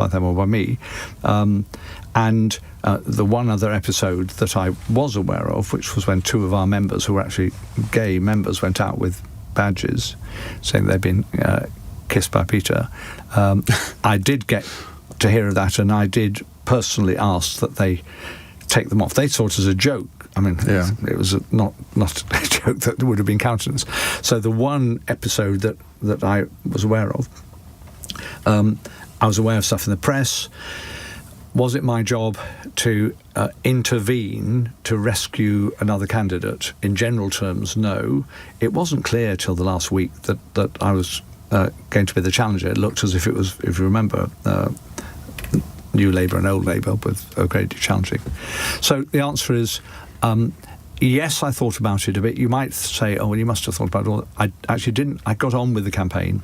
by them or by me. And the one other episode that I was aware of, which was when two of our members, who were actually gay members, went out with badges saying they'd been kissed by Peter. I did get to hear of that, and I did personally ask that they take them off. They saw it as a joke. I mean, it was not a joke that would have been countenanced. So the one episode that I was aware of, I was aware of stuff in the press. Was it my job to intervene to rescue another candidate? In general terms, no. It wasn't clear till the last week that I was going to be the challenger. It looked as if it was, if you remember, New Labour and Old Labour with O'Grady challenging. So the answer is yes, I thought about it a bit. You might say, oh, well, you must have thought about it all. I actually didn't. I got on with the campaign,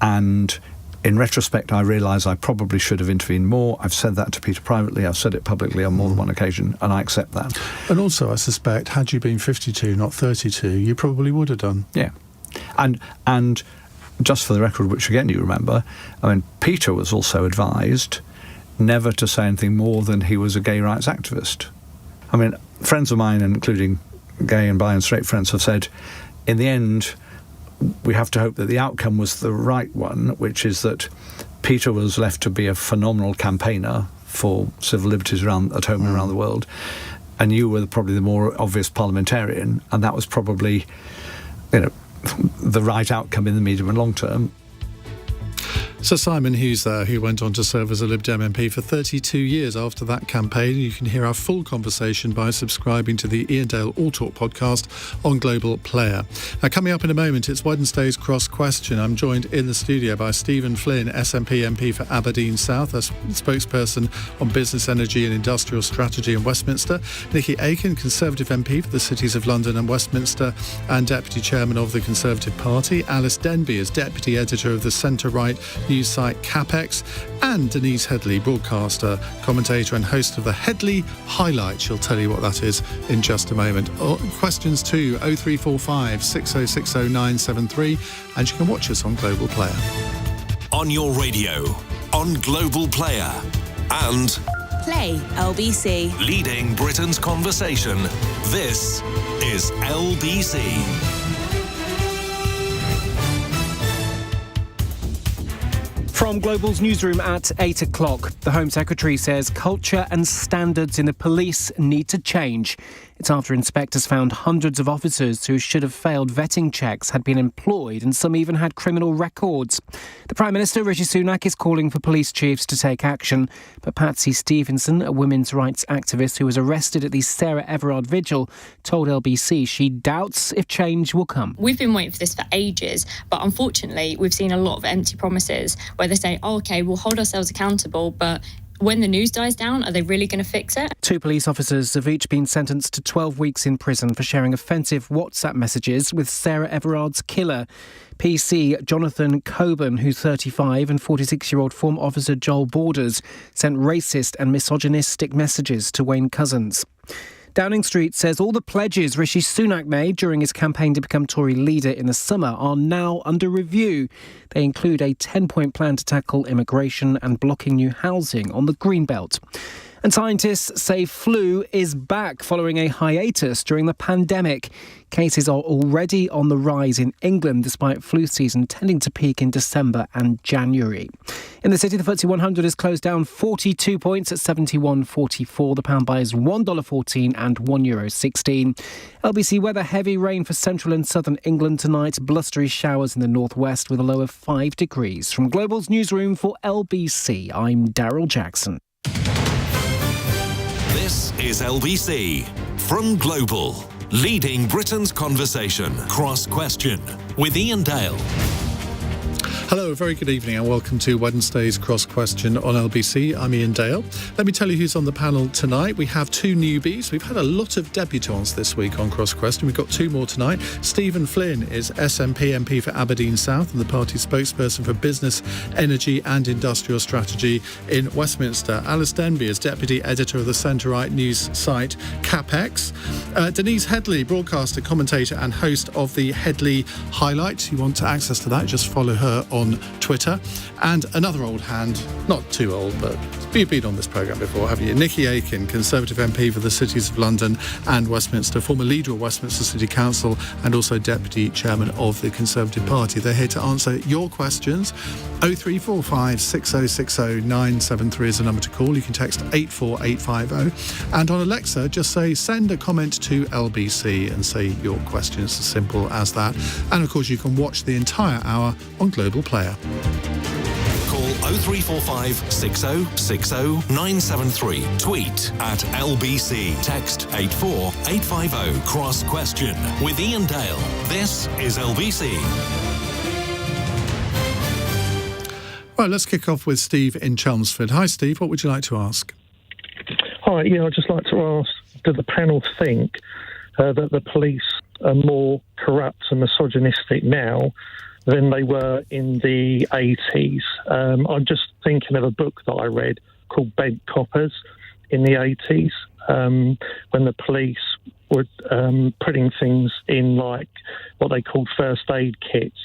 and in retrospect, I realise I probably should have intervened more. I've said that to Peter privately. I've said it publicly on more than one occasion, and I accept that. And also, I suspect, had you been 52, not 32, you probably would have done. Yeah. And just for the record, which again you remember, I mean, Peter was also advised never to say anything more than he was a gay rights activist. I mean, friends of mine, including gay and bi and straight friends, have said, in the end, we have to hope that the outcome was the right one, which is that Peter was left to be a phenomenal campaigner for civil liberties at home and around the world, and you were probably the more obvious parliamentarian, and that was probably, the right outcome in the medium and long term. Sir Simon Hughes there, who went on to serve as a Lib Dem MP for 32 years after that campaign. You can hear our full conversation by subscribing to the Iain Dale All Talk podcast on Global Player. Now, coming up in a moment, it's Wednesday's Cross Question. I'm joined in the studio by Stephen Flynn, SNP MP for Aberdeen South, a spokesperson on business, energy and industrial strategy in Westminster. Nickie, Aiken, Conservative MP for the cities of London and Westminster and Deputy Chairman of the Conservative Party. Alys Denby is Deputy Editor of the centre-right news site CapX, and Denise Headley, broadcaster, commentator and host of the Headley Highlight. She'll tell you what that is in just a moment. Questions to 0345 6060 973, and you can watch us on Global Player. On your radio, on Global Player, and Play LBC. Leading Britain's conversation. This is LBC. From Global's newsroom at 8 o'clock, the Home Secretary says culture and standards in the police need to change. It's after inspectors found hundreds of officers who should have failed vetting checks had been employed, and some even had criminal records. The Prime Minister, Rishi Sunak, is calling for police chiefs to take action. But Patsy Stevenson, a women's rights activist who was arrested at the Sarah Everard vigil, told LBC she doubts if change will come. We've been waiting for this for ages, but unfortunately we've seen a lot of empty promises where they say, OK, we'll hold ourselves accountable, but when the news dies down, are they really going to fix it? Two police officers have each been sentenced to 12 weeks in prison for sharing offensive WhatsApp messages with Sarah Everard's killer. PC Jonathan Coburn, who's 35, and 46-year-old former officer Joel Borders sent racist and misogynistic messages to Wayne Couzens. Downing Street says all the pledges Rishi Sunak made during his campaign to become Tory leader in the summer are now under review. They include a 10-point plan to tackle immigration and blocking new housing on the Greenbelt. And scientists say flu is back following a hiatus during the pandemic. Cases are already on the rise in England, despite flu season tending to peak in December and January. In the city, the FTSE 100 is closed down 42 points at 71.44. The pound buys $1.14 and €1.16. LBC weather: heavy rain for central and southern England tonight. Blustery showers in the northwest with a low of 5 degrees. From Global's newsroom for LBC, I'm Daryl Jackson. This is LBC from Global, leading Britain's conversation. Cross Question with Iain Dale. Hello, very good evening and welcome to Wednesday's Cross Question on LBC. I'm Iain Dale. Let me tell you who's on the panel tonight. We have two newbies. We've had a lot of debutants this week on Cross Question. We've got two more tonight. Stephen Flynn is SNP MP for Aberdeen South and the party's spokesperson for business, energy and industrial strategy in Westminster. Alys Denby is deputy editor of the centre-right news site CapX. Denise Headley, broadcaster, commentator and host of the Headley Highlight. You want access to that, just follow her on Twitter. And another old hand, not too old, but you've been on this programme before, have you? Nickie Aiken, Conservative MP for the cities of London and Westminster, former leader of Westminster City Council and also Deputy Chairman of the Conservative Party. They're here to answer your questions. 0345 6060 973 is the number to call. You can text 84850. And on Alexa, just say send a comment to LBC and say your question. It's as simple as that. And of course, you can watch the entire hour on Global Player. Call 0345 6060 973. Tweet at LBC. Text 84850. Cross question with Iain Dale. This is LBC. Right, let's kick off with Steve in Chelmsford. Hi, Steve. What would you like to ask? Hi, I'd just like to ask, do the panel think that the police are more corrupt and misogynistic now than they were in the 80s? I'm just thinking of a book that I read called Bent Coppers in the 80s, when the police were putting things in like what they called first aid kits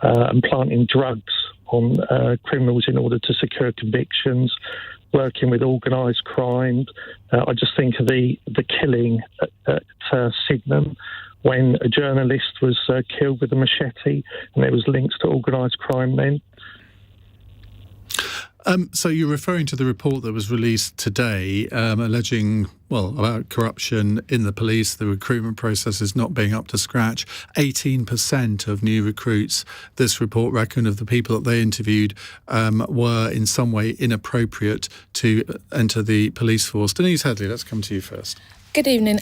and planting drugs on criminals in order to secure convictions, working with organised crime. I just think of the killing at Sydenham when a journalist was killed with a machete, and there was links to organised crime then. So you're referring to the report that was released today, alleging, about corruption in the police, the recruitment processes not being up to scratch. 18% of new recruits, this report reckoned, of the people that they interviewed were in some way inappropriate to enter the police force. Denise Headley, let's come to you first. Good evening.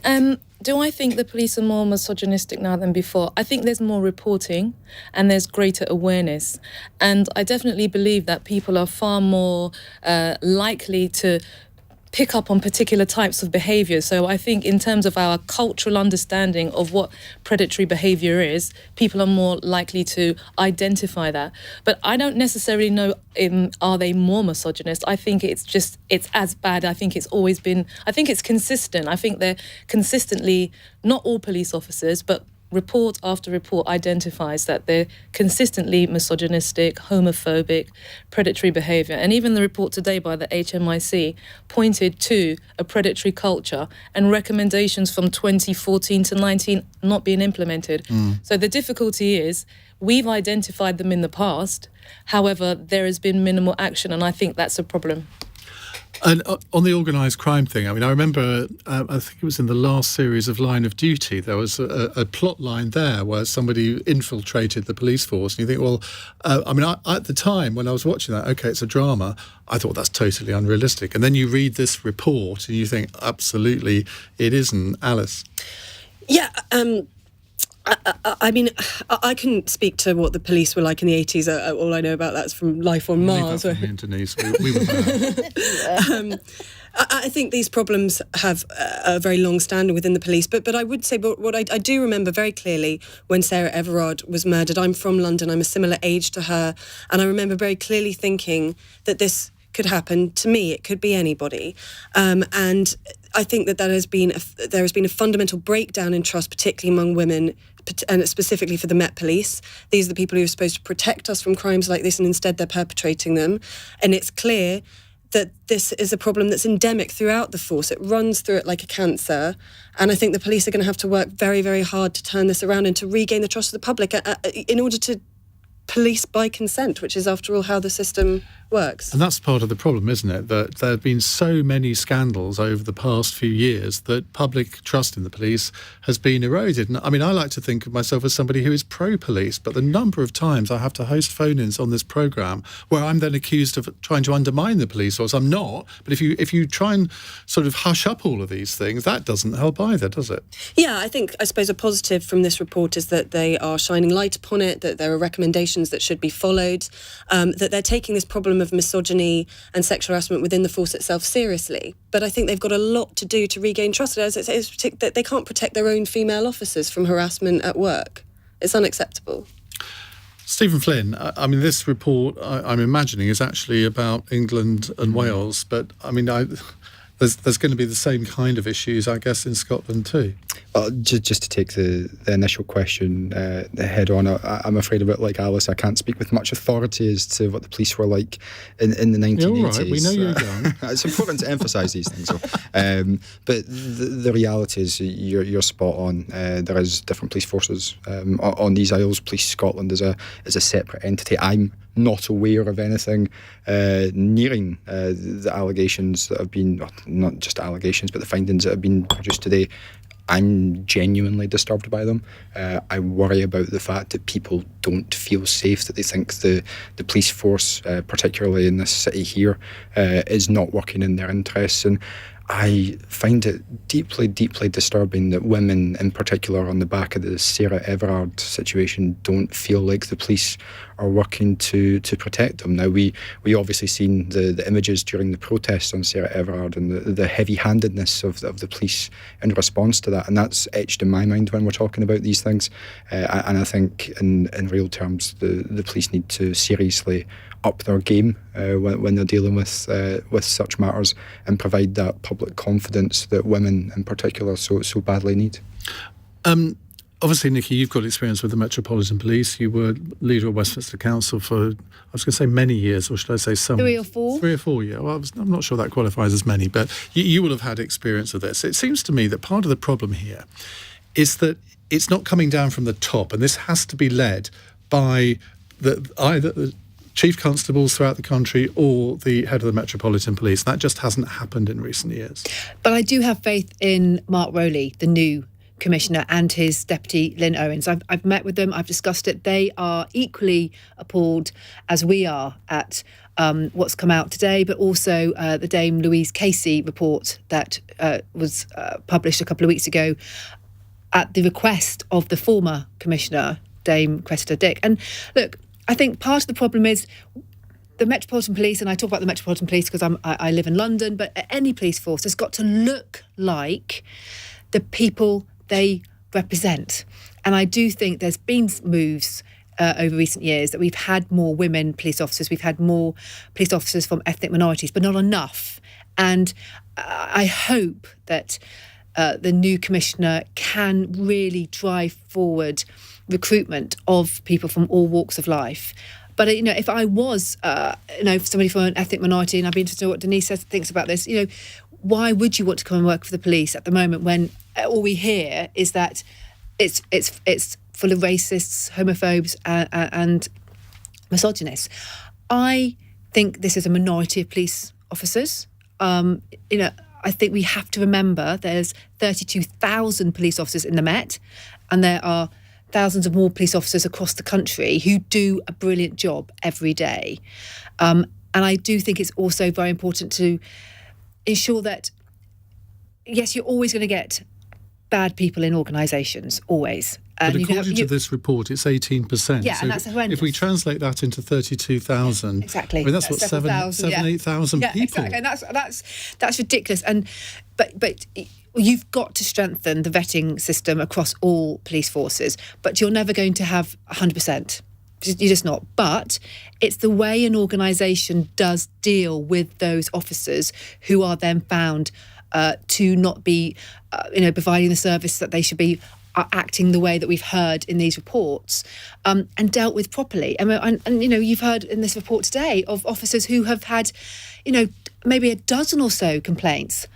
Do I think the police are more misogynistic now than before? I think there's more reporting and there's greater awareness. And I definitely believe that people are far more likely to pick up on particular types of behaviour. So I think in terms of our cultural understanding of what predatory behaviour is, people are more likely to identify that. But I don't necessarily know, are they more misogynist? I think it's as bad. I think it's always been, I think it's consistent. I think they're consistently, not all police officers, but report after report identifies that they're consistently misogynistic, homophobic, predatory behaviour. And even the report today by the HMIC pointed to a predatory culture and recommendations from 2014 to 19 not being implemented. So the difficulty is we've identified them in the past. However, there has been minimal action, and I think that's a problem. And on the organised crime thing, I remember, I think it was in the last series of Line of Duty, there was a plot line there where somebody infiltrated the police force. And you think, at the time when I was watching that, OK, it's a drama, I thought that's totally unrealistic. And then you read this report and you think, absolutely, it isn't. Alice? Yeah, I couldn't speak to what the police were like in the 80s. All I know about that's from Life on Mars. Leave that for me and Denise. We were there. I think these problems have a very long standing within the police. But I would say, what I do remember very clearly when Sarah Everard was murdered, I'm from London, I'm a similar age to her, and I remember very clearly thinking that this could happen to me. It could be anybody. And I think that there has been a fundamental breakdown in trust, particularly among women, and specifically for the Met Police. These are the people who are supposed to protect us from crimes like this, and instead they're perpetrating them. And it's clear that this is a problem that's endemic throughout the force. It runs through it like a cancer. And I think the police are going to have to work very, very hard to turn this around and to regain the trust of the public in order to police by consent, which is, after all, how the system works. And that's part of the problem, isn't it? That there have been so many scandals over the past few years that public trust in the police has been eroded. And I like to think of myself as somebody who is pro-police, but the number of times I have to host phone-ins on this programme where I'm then accused of trying to undermine the police force. I'm not, but if you try and sort of hush up all of these things, that doesn't help either, does it? Yeah, I suppose a positive from this report is that they are shining light upon it, that there are recommendations that should be followed, that they're taking this problem of misogyny and sexual harassment within the force itself seriously. But I think they've got a lot to do to regain trust. That they can't protect their own female officers from harassment at work. It's unacceptable. Stephen Flynn, this report, I'm imagining, is actually about England and Wales, but there's going to be the same kind of issues, I guess, in Scotland too. Well, just to take the initial question head on, I'm afraid a bit like Alice, I can't speak with much authority as to what the police were like in the 1980s. You're all right, we know you're young. It's important to emphasise these things. But the reality is you're spot on. There is different police forces on these isles. Police Scotland is a separate entity. I'm not aware of anything nearing the allegations that have been, not just allegations, but the findings that have been produced today. I'm genuinely disturbed by them. I worry about the fact that people don't feel safe, that they think the police force, particularly in this city here, is not working in their interests. And I find it deeply, deeply disturbing that women in particular, on the back of the Sarah Everard situation, don't feel like the police are working to protect them. Now, we obviously seen the images during the protests on Sarah Everard and the heavy-handedness of the police in response to that, and that's etched in my mind when we're talking about these things. And I think in real terms, the police need to seriously up their game when they're dealing with such matters, and provide that public confidence that women in particular so badly need. Obviously, Nickie, you've got experience with the Metropolitan Police. You were leader of Westminster Council for, I was going to say many years, or should I say some? 3 or 4. 3 or 4, yeah. Well, I'm not sure that qualifies as many, but you will have had experience of this. It seems to me that part of the problem here is that it's not coming down from the top, and this has to be led by either the chief constables throughout the country or the head of the Metropolitan Police. That just hasn't happened in recent years. But I do have faith in Mark Rowley, the new Commissioner, and his deputy Lynn Owens. I've met with them, I've discussed it. They are equally appalled as we are at what's come out today, but also the Dame Louise Casey report that was published a couple of weeks ago at the request of the former Commissioner, Dame Cressida Dick. And look, I think part of the problem is the Metropolitan Police, and I talk about the Metropolitan Police because I live in London, but any police force has got to look like the people they represent. And I do think there's been moves over recent years that we've had more women police officers, we've had more police officers from ethnic minorities, but not enough. And I hope that the new Commissioner can really drive forward recruitment of people from all walks of life. But, if I was, somebody from an ethnic minority, and I'd be interested to know what Denise thinks about this, why would you want to come and work for the police at the moment when all we hear is that it's full of racists, homophobes and misogynists? I think this is a minority of police officers. I think we have to remember there's 32,000 police officers in the Met, and there are thousands of more police officers across the country who do a brilliant job every day. And I do think it's also very important to ensure that, yes, you're always going to get bad people in organisations, always. But according to this report, it's 18%. Yeah, so and that's horrendous. If we translate that into 32,000... Exactly. I mean, that's what, 8,000 people? Exactly, and that's ridiculous. But you've got to strengthen the vetting system across all police forces, but you're never going to have 100%. You're just not. But it's the way an organisation does deal with those officers who are then found to not be, providing the service that they should be, acting the way that we've heard in these reports, and dealt with properly. And you've heard in this report today of officers who have had, maybe a dozen or so complaints.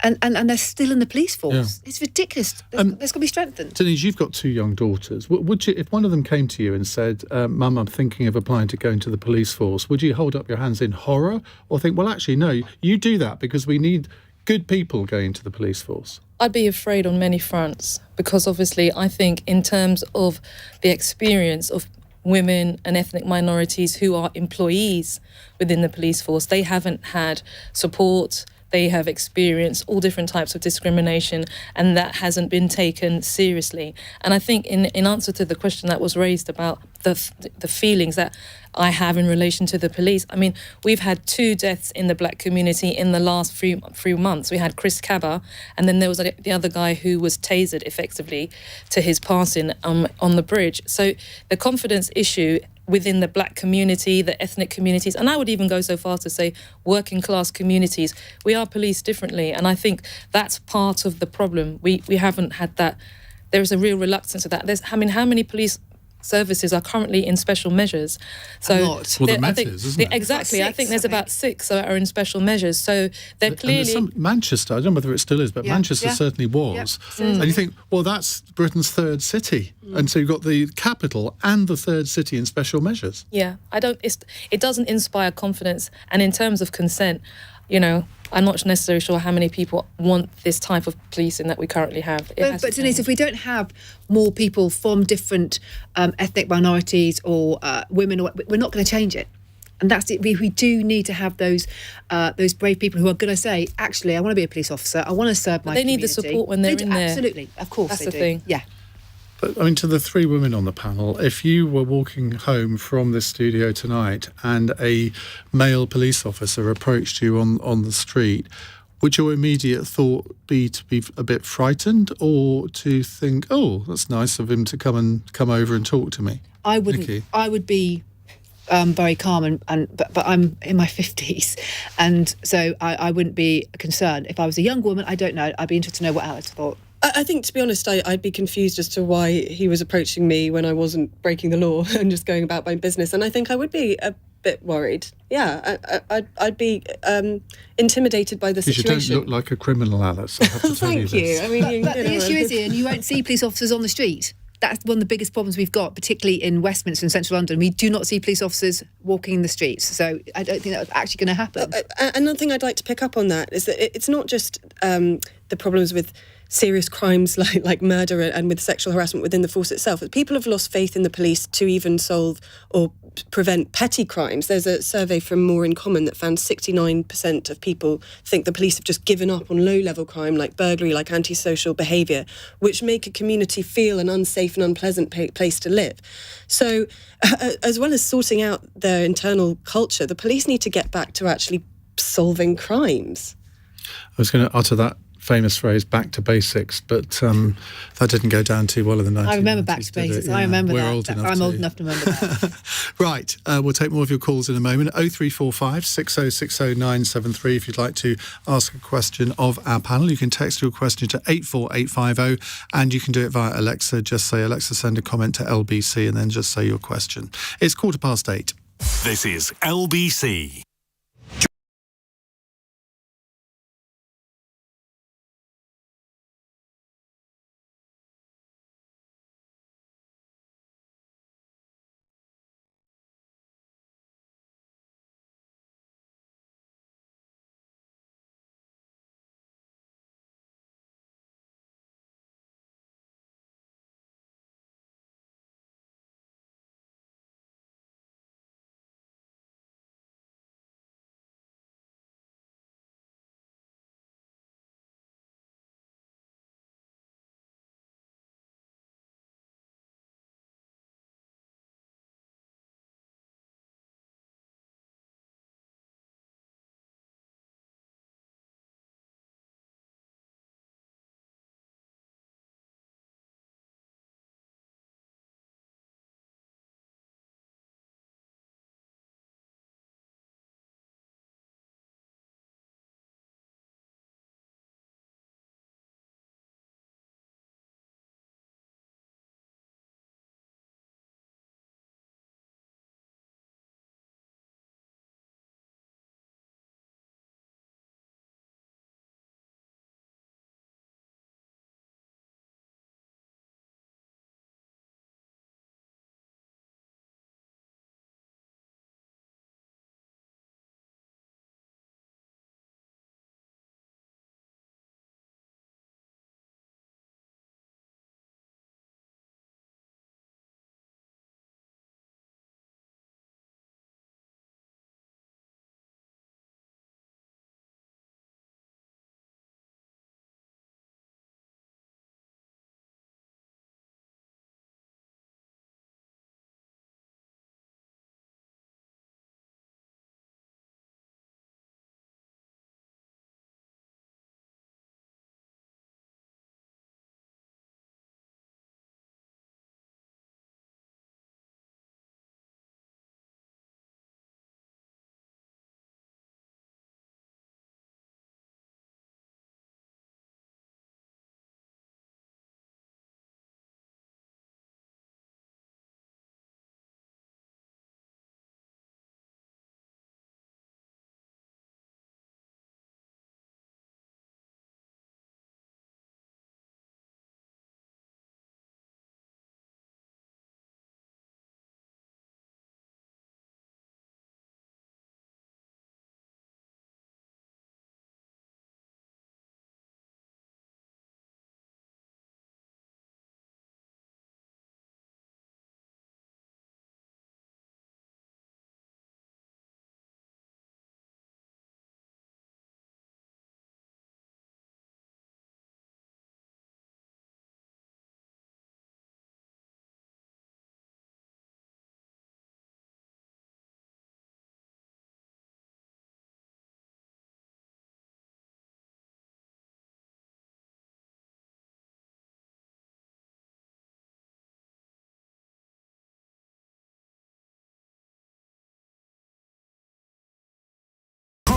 And they're still in the police force. Yeah. It's ridiculous. That's got to be strengthened. Denise, you've got 2 young daughters. Would you, if one of them came to you and said, Mum, I'm thinking of applying to go into the police force, would you hold up your hands in horror or think, well, actually, no, you do that because we need good people going into the police force? I'd be afraid on many fronts because obviously I think in terms of the experience of women and ethnic minorities who are employees within the police force, they haven't had support. They have experienced all different types of discrimination, and that hasn't been taken seriously. And I think in answer to the question that was raised about the feelings that I have in relation to the police, I mean, we've had 2 deaths in the black community in the last few months. We had Chris Cabba, and then there was the other guy who was tasered effectively to his passing on the bridge. So the confidence issue within the black community, the ethnic communities, and I would even go so far to say working class communities, we are policed differently. And I think that's part of the problem. We haven't had that. There's a real reluctance to that. How many police services are currently in special measures? So the Met is, isn't it? Exactly. I think there's about 6 that are in special measures. So they're clearly... Manchester, I don't know whether it still is, but Manchester certainly was. And you think, well, that's Britain's third city. And so you've got the capital and the third city in special measures. Yeah, it doesn't inspire confidence. And in terms of consent, I'm not necessarily sure how many people want this type of policing that we currently have. But Denise, if we don't have more people from different ethnic minorities or women, we're not going to change it. And that's it. We do need to have those brave people who are going to say, actually, I want to be a police officer. I want to serve my community. They need the support when they're in there. Absolutely. Of course that's they the do. thing. Yeah. But, I mean, to the 3 women on the panel, if you were walking home from this studio tonight and a male police officer approached you on the street, would your immediate thought be to be a bit frightened or to think, oh, that's nice of him to come over and talk to me? I wouldn't. Nickie? I would be very calm, but I'm in my 50s, and so I wouldn't be concerned. If I was a young woman, I don't know. I'd be interested to know what Alys thought. I think, to be honest, I'd be confused as to why he was approaching me when I wasn't breaking the law and just going about my business. And I think I would be a bit worried. Yeah, I'd be intimidated by the situation. Because you don't look like a criminal, Alys. I have to tell you Thank you. this. I mean, but the issue is, Iain, you won't see police officers on the street. That's one of the biggest problems we've got, particularly in Westminster and central London. We do not see police officers walking in the streets. So I don't think that's actually going to happen. Another thing I'd like to pick up on that is that it's not just the problems with serious crimes like murder and with sexual harassment within the force itself. People have lost faith in the police to even solve or prevent petty crimes. There's a survey from More in Common that found 69% of people think the police have just given up on low-level crime like burglary, like antisocial behaviour, which make a community feel an unsafe and unpleasant place to live. So as well as sorting out their internal culture, the police need to get back to actually solving crimes. I was going to utter that famous phrase, back to basics, but that didn't go down too well in the 1990s. I remember back to basics. Yeah. I remember We're that. I'm old enough to remember that. Right, we'll take more of your calls in a moment. 0345 6060 973 if you'd like to ask a question of our panel. You can text your question to 84850 and you can do it via Alexa. Just say, Alexa, send a comment to LBC and then just say your question. It's 8:15. This is LBC.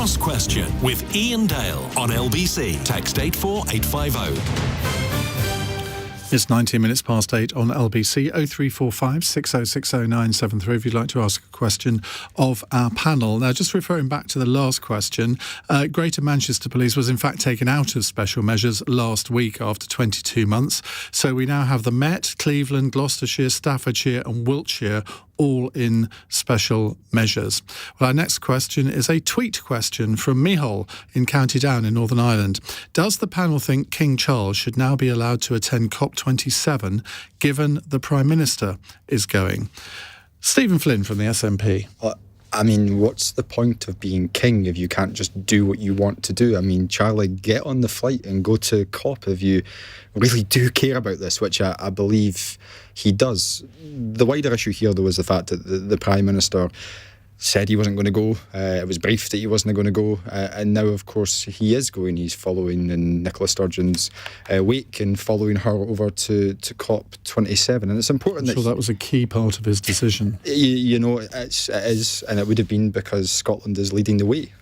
Cross Question with Iain Dale on LBC. Text 84850. It's 19 minutes past 8 on LBC. 0345 6060973 if you'd like to ask a question of our panel. Now, just referring back to the last question, Greater Manchester Police was in fact taken out of special measures last week after 22 months. So we now have the Met, Cleveland, Gloucestershire, Staffordshire and Wiltshire all in special measures. Well, our next question is a tweet question from Mihal in County Down in Northern Ireland. Does the panel think King Charles should now be allowed to attend COP27 given the Prime Minister is going? Stephen Flynn from the SNP. I mean, what's the point of being king if you can't just do what you want to do? I mean, Charlie, get on the flight and go to COP if you really do care about this, which I believe he does. The wider issue here, though, is the fact that the Prime Minister said he wasn't going to go. It was briefed that he wasn't going to go. And now, of course, he is going. He's following in Nicola Sturgeon's wake and following her over to COP27. And it's important I'm sure that was a key part of his decision. You know, it is, and it would have been because Scotland is leading the way.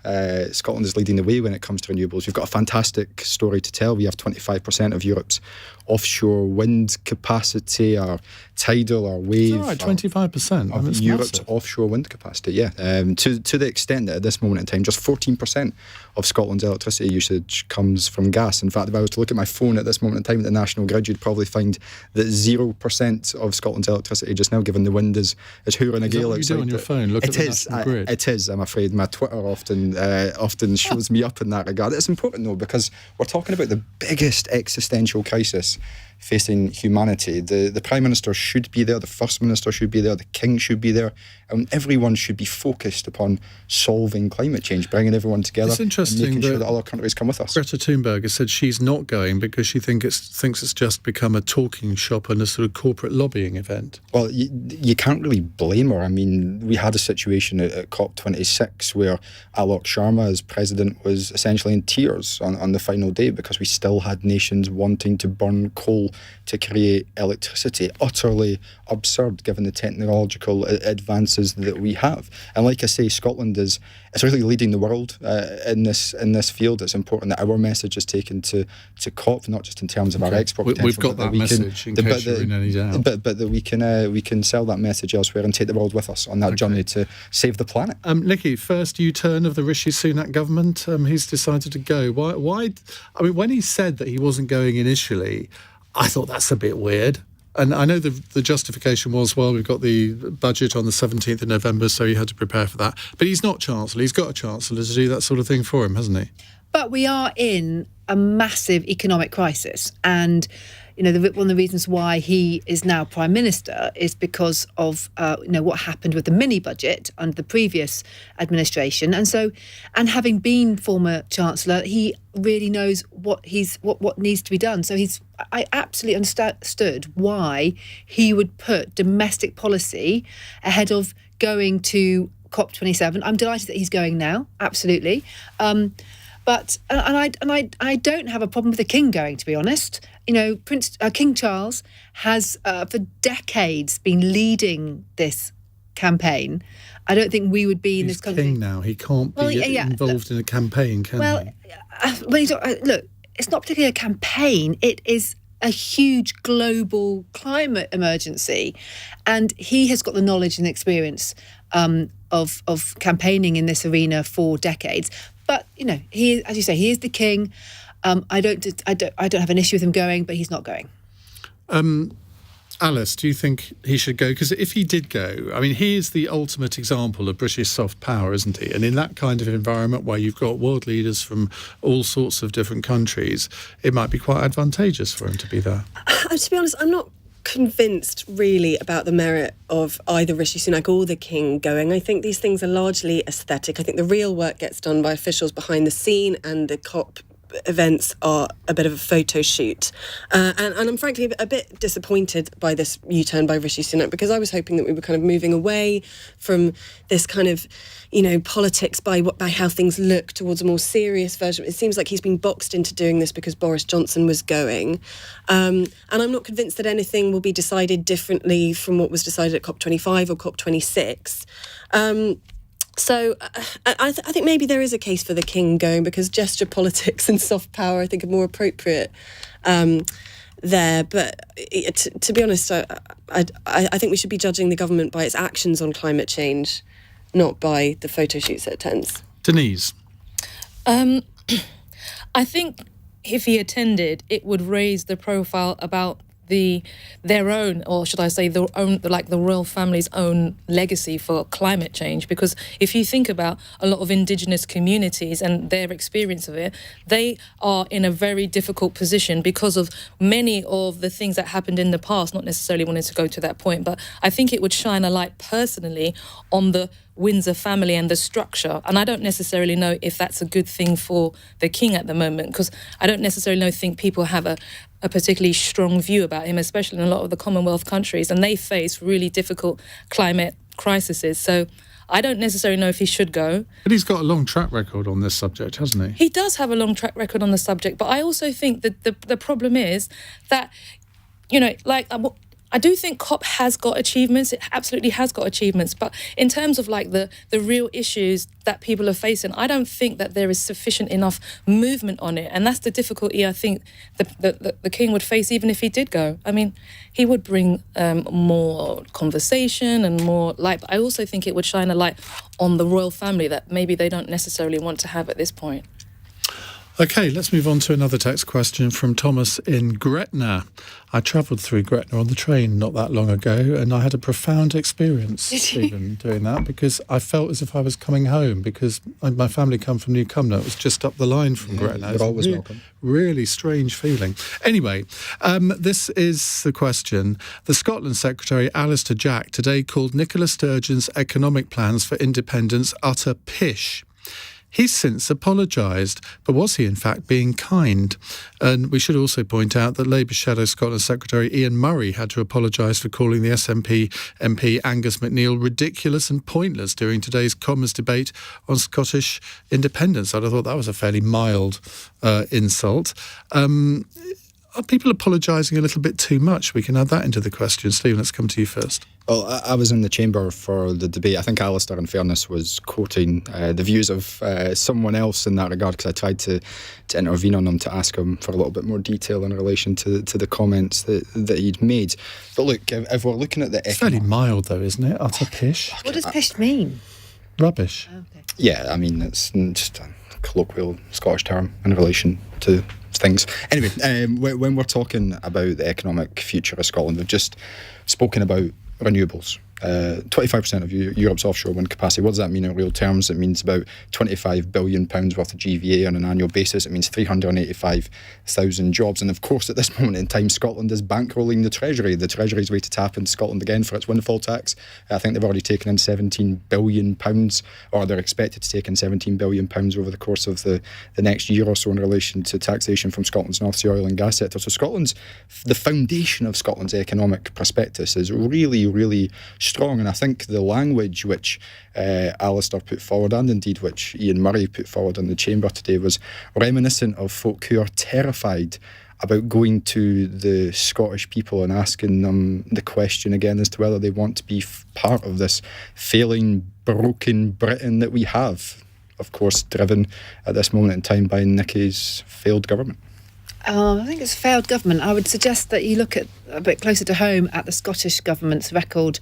Scotland is leading the way when it comes to renewables. We've got a fantastic story to tell. We have 25% of Europe's offshore wind capacity, our tidal, our wave. It's all right, 25% of Europe's offshore wind capacity, yeah. To the extent that at this moment in time, just 14% of Scotland's electricity usage comes from gas. In fact, if I was to look at my phone at this moment in time at the National Grid, you'd probably find that 0% of Scotland's electricity just now, given the wind is hooring a gale outside. Is that what you do on your phone? Look at the National Grid? It is, I'm afraid. My Twitter often shows me up in that regard. It's important, though, because we're talking about the biggest existential crisis facing humanity. The Prime Minister should be there, the First Minister should be there, the King should be there, and everyone should be focused upon solving climate change, bringing everyone together. It's interesting and making sure that other countries come with us. Greta Thunberg has said she's not going because she thinks it's just become a talking shop and a sort of corporate lobbying event. Well, you can't really blame her. I mean, we had a situation at COP26 where Alok Sharma, as president, was essentially in tears on the final day because we still had nations wanting to burn coal to create electricity. Utterly absurd given the technological advances that we have. And like I say, Scotland is really leading the world in this field. It's important that our message is taken to COP, not just in terms of our export potential. We've got that message in case you're in any doubt. But that we can sell that message elsewhere and take the world with us on that journey to save the planet. Nickie, first U-turn of the Rishi Sunak government. He's decided to go. Why? I mean, when he said that he wasn't going initially, I thought that's a bit weird. And I know the justification was, well, we've got the budget on the 17th of November, so he had to prepare for that. But he's not Chancellor. He's got a Chancellor to do that sort of thing for him, hasn't he? But we are in a massive economic crisis. And, you know, one of the reasons why he is now Prime Minister is because of, what happened with the mini budget under the previous administration. And having been former Chancellor, he really knows what needs to be done. So I absolutely understood why he would put domestic policy ahead of going to COP27. I'm delighted that he's going now, absolutely. But I don't have a problem with the King going, to be honest. You know, King Charles has for decades been leading this campaign. I don't think we would be in this country. He's king now. He can't be involved in a campaign, can he? Look, it's not particularly a campaign. It is a huge global climate emergency, and he has got the knowledge and experience of campaigning in this arena for decades. But you know, he, as you say, he is the king. I don't have an issue with him going, but he's not going. Alys, do you think he should go? Because if he did go, I mean, he is the ultimate example of British soft power, isn't he? And in that kind of environment where you've got world leaders from all sorts of different countries, it might be quite advantageous for him to be there. To be honest, I'm not convinced really about the merit of either Rishi Sunak or the King going. I think these things are largely aesthetic. I think the real work gets done by officials behind the scene, and the COP events are a bit of a photo shoot. And I'm frankly a bit disappointed by this U-turn by Rishi Sunak, because I was hoping that we were kind of moving away from this kind of, you know, politics by how things look towards a more serious version. It seems like he's been boxed into doing this because Boris Johnson was going. And I'm not convinced that anything will be decided differently from what was decided at COP25 or COP26. So I think maybe there is a case for the king going, because gesture politics and soft power, I think, are more appropriate there. But to be honest, I think we should be judging the government by its actions on climate change, not by the photo shoots it attends. Denise? I think if he attended, it would raise the profile about their own, or should I say the royal family's own legacy for climate change. Because if you think about a lot of indigenous communities and their experience of it, they are in a very difficult position because of many of the things that happened in the past, not necessarily wanting to go to that point, but I think it would shine a light personally on the Windsor family and the structure. And I don't necessarily know if that's a good thing for the king at the moment, because I don't necessarily think people have a particularly strong view about him, especially in a lot of the Commonwealth countries, and they face really difficult climate crises. So I don't necessarily know if he should go. But he's got a long track record on this subject, hasn't he? He does have a long track record on the subject, but I also think that the problem is that, I do think COP has got achievements. It absolutely has got achievements. But in terms of the real issues that people are facing, I don't think that there is sufficient enough movement on it. And that's the difficulty I think the king would face even if he did go. I mean, he would bring more conversation and more light. But I also think it would shine a light on the royal family that maybe they don't necessarily want to have at this point. OK, let's move on to another text question from Thomas in Gretna. I travelled through Gretna on the train not that long ago, and I had a profound experience, Stephen, doing that, because I felt as if I was coming home, because my family come from New Cumnor. It was just up the line from Gretna. You're always welcome. Really strange feeling. Anyway, this is the question. The Scotland Secretary, Alistair Jack, today called Nicola Sturgeon's economic plans for independence utter pish. He's since apologised, but was he in fact being kind? And we should also point out that Labour Shadow Scotland Secretary Ian Murray had to apologise for calling the SNP MP Angus MacNeil ridiculous and pointless during today's Commons debate on Scottish independence. I'd have thought that was a fairly mild insult. Are people apologising a little bit too much? We can add that into the question. Stephen, let's come to you first. Well, I was in the chamber for the debate. I think Alistair, in fairness, was quoting the views of someone else in that regard, because I tried to intervene on him to ask him for a little bit more detail in relation to the comments that he'd made. But look, if we're looking at the... It's fairly mild, though, isn't it? Utter pish. What does pish mean? Rubbish. Okay. Yeah, I mean, it's just a colloquial Scottish term in relation to things. Anyway, when we're talking about the economic future of Scotland, we've just spoken about renewables. 25% of Europe's offshore wind capacity. What does that mean in real terms? It means about £25 billion worth of GVA on an annual basis. It means 385,000 jobs. And of course, at this moment in time, Scotland is bankrolling the Treasury. The Treasury's ready to tap into Scotland again for its windfall tax. I think they've already taken in £17 billion, or they're expected to take in £17 billion over the course of the next year or so in relation to taxation from Scotland's North Sea oil and gas sector. So the foundation of Scotland's economic prospectus is really, really strong, and I think the language which Alistair put forward, and indeed which Ian Murray put forward in the chamber today, was reminiscent of folk who are terrified about going to the Scottish people and asking them the question again as to whether they want to be part of this failing, broken Britain that we have, of course driven at this moment in time by Nickie's failed government. I think it's a failed government. I would suggest that you look at a bit closer to home at the Scottish government's record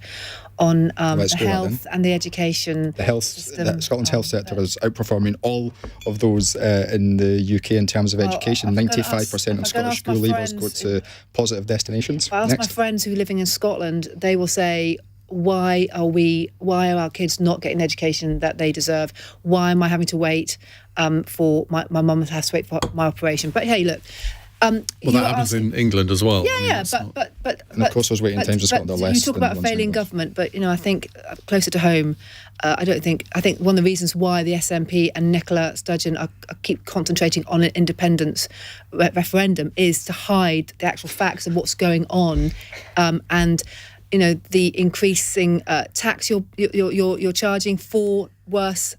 on the health and the education. Scotland's health sector is outperforming all of those in the UK in terms of education. 95% of Scottish school leavers go to positive destinations. I ask my friends who are living in Scotland, they will say, why are our kids not getting the education that they deserve? Why am I having to wait for my mum has to wait for my operation? But hey, look. That happens in England as well. Yeah, but and of course those waiting times in Scotland are less. You talk about a failing government, but I think closer to home, I think one of the reasons why the SNP and Nicola Sturgeon keep concentrating on an independence referendum is to hide the actual facts of what's going on, and the increasing tax you're charging for worse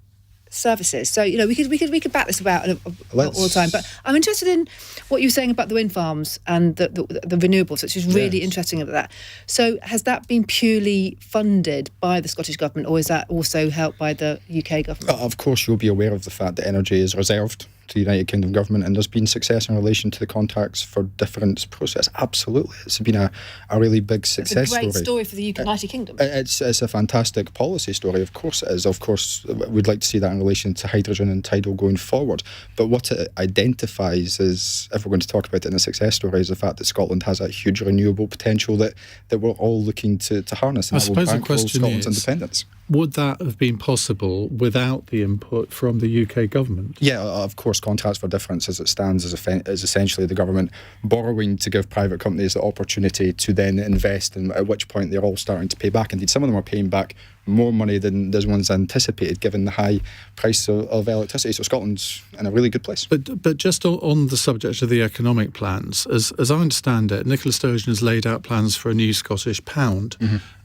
services. So we could bat this about all the time. But I'm interested in what you were saying about the wind farms and the renewables, which is really interesting about that. So has that been purely funded by the Scottish Government, or is that also helped by the UK Government? Of course, you'll be aware of the fact that energy is reserved to the United Kingdom Government, and there's been success in relation to the contracts for difference process. Absolutely. It's been a really big success story. It's a great story for the United Kingdom. It's a fantastic policy story, of course it is. Of course, we'd like to see that in relation to hydrogen and tidal going forward. But what it identifies is, if we're going to talk about it in a success story, is the fact that Scotland has a huge renewable potential that we're all looking to harness. And I suppose the question Scotland's is, independence. Would that have been possible without the input from the UK government? Yeah, of course, contracts for difference as it stands is essentially the government borrowing to give private companies the opportunity to then invest, and at which point they're all starting to pay back. Indeed, some of them are paying back more money than this one's anticipated, given the high price of electricity. So Scotland's in a really good place. But just on the subject of the economic plans, as I understand it, Nicola Sturgeon has laid out plans for a new Scottish pound,